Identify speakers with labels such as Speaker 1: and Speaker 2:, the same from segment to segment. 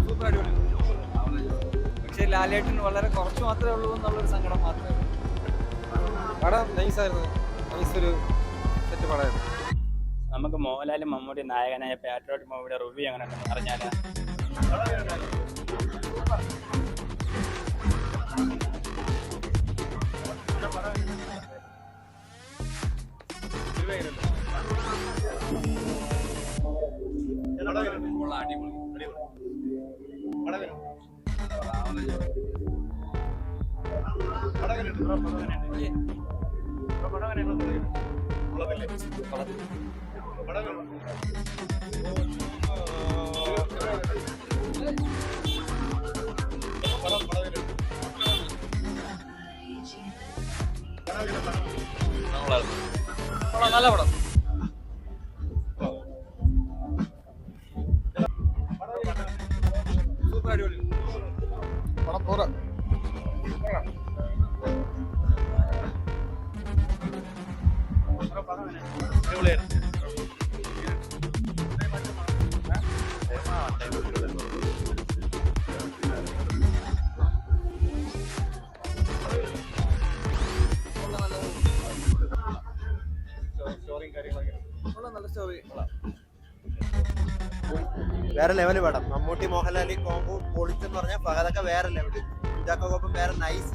Speaker 1: Super അടിപൊളി. പക്ഷേ ലാലേട്ടൻ വളരെ കുറച്ച് മാത്രമേ ഉള്ളൂ എന്നുള്ളൊരു സങ്കടം മാത്രമേ ഉള്ളൂ.
Speaker 2: പടം നൈസായിരുന്നു, നൈസൊരു സെറ്റ് പടമായിരുന്നു.
Speaker 3: നമുക്ക് മോഹൻലാലും മമ്മൂട്ടി നായകനായ പാട്രിയോട്ട് മൂവിയുടെ റിവ്യൂ അങ്ങനെ ഉണ്ടെന്ന് പറഞ്ഞാല്
Speaker 1: നല്ല പടം. സൂപ്പർ അടിപൊളി.
Speaker 2: പടം പോരാ.
Speaker 1: നല്ല സ്റ്റോറി.
Speaker 4: വേറെ ലെവല് പടം. മമ്മൂട്ടി മോഹൻലാലി കോമ്പോ പൊളിച്ചെന്ന് പറഞ്ഞാൽ ഫഹദൊക്കെ വേറെ ലെവല്. കുഞ്ചാക്കോപ്പം വേറെ നൈസ്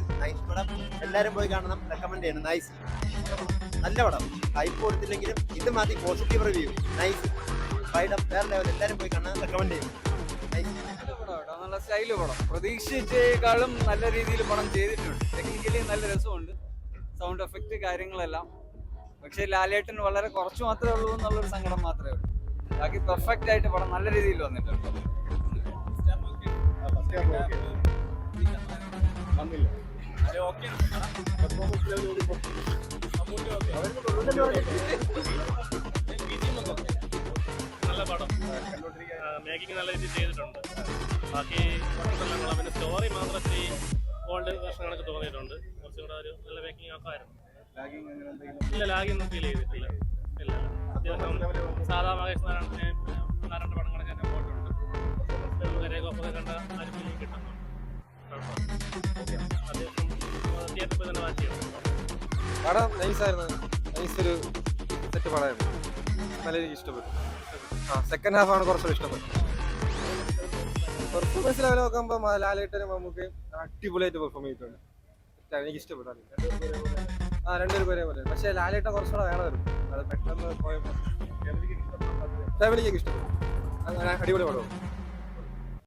Speaker 4: പടം. എല്ലാരും പോയി കാണണം, റെക്കമെൻഡ് ചെയ്യണം. നൈസ് നല്ല പടം. ഹൈപ്പ് കൊടുത്തില്ലെങ്കിലും ഇത് മതി, പോസിറ്റീവ് റിവ്യൂ. നൈസ് പൈഡം വേറെ ലെവൽ. എല്ലാരും പോയി കാണാൻ റെക്കമെൻഡ് ചെയ്യും.
Speaker 1: നല്ല സ്റ്റൈല് പടം. പ്രതീക്ഷിച്ചേക്കാളും നല്ല രീതിയിൽ പടം ചെയ്തിട്ടുണ്ട്. ടെക്നിക്കലി നല്ല രസമുണ്ട്, സൗണ്ട് എഫക്റ്റ് കാര്യങ്ങളെല്ലാം. പക്ഷേ ലാലേട്ടൻ വളരെ കുറച്ച് മാത്രമേ ഉള്ളൂ എന്നുള്ളൊരു സങ്കടം മാത്രമേ ഉള്ളൂ. ബാക്കി പെർഫെക്റ്റ് ആയിട്ട് പടം നല്ല രീതിയിൽ വന്നിട്ടുണ്ട്.
Speaker 5: നല്ല പടം, മേക്കിംഗ് നല്ല രീതിയിൽ ചെയ്തിട്ടുണ്ട്. ബാക്കി പിന്നെ സ്റ്റോറി മാത്രം ഇച്ചിരി ഓൾഡ് വേർഷൻ കണക്ക് തോന്നിയിട്ടുണ്ട്. കുറച്ചും കൂടെ ഒരു നല്ല മേക്കിംഗ് ആക്കായിരുന്നു. ഇല്ല, ലാഗൊന്നും ഫീൽ ചെയ്തിട്ടില്ല. ഇല്ല, അത്യാവശ്യം സാധാ മഹേഷ് നാരായണ പടങ്ങളൊക്കെ തന്നെ പോയിട്ടുണ്ട്. രേഖൊക്കെ കണ്ട ആ ഒരു ഫീലിംഗ് കിട്ടുന്നുണ്ട്. അത്യാവശ്യം തിയേറ്ററിൽ പോയി തന്നെ വാച്ച് ചെയ്യണം.
Speaker 2: പടം നൈസായിരുന്നു, നൈസൊരു സെറ്റ് പടമായിരുന്നു. നല്ല രീതിക്ക് ഇഷ്ടപ്പെട്ടു. സെക്കൻഡ് ഹാഫ് ആണ് കുറച്ചുകൂടി ഇഷ്ടപ്പെട്ടു. പെർഫോമൻസ് ലെവൽ നോക്കുമ്പോൾ ലാലേട്ടനും മമ്മൂക്കയും അടിപൊളിയായിട്ട് പെർഫോം ചെയ്തിട്ടുണ്ട്. എനിക്ക് ഇഷ്ടപ്പെട്ടു. രണ്ടുപേരും ഒരേപോലെ. പക്ഷേ ലാലേട്ടൻ കുറച്ചുകൂടെ വേണമായിരുന്നു. അത് പെട്ടെന്ന് പോയപ്പോൾ ഫാമിലിക്കൊക്കെ ഇഷ്ടപ്പെട്ടു. അടിപൊളി പടം.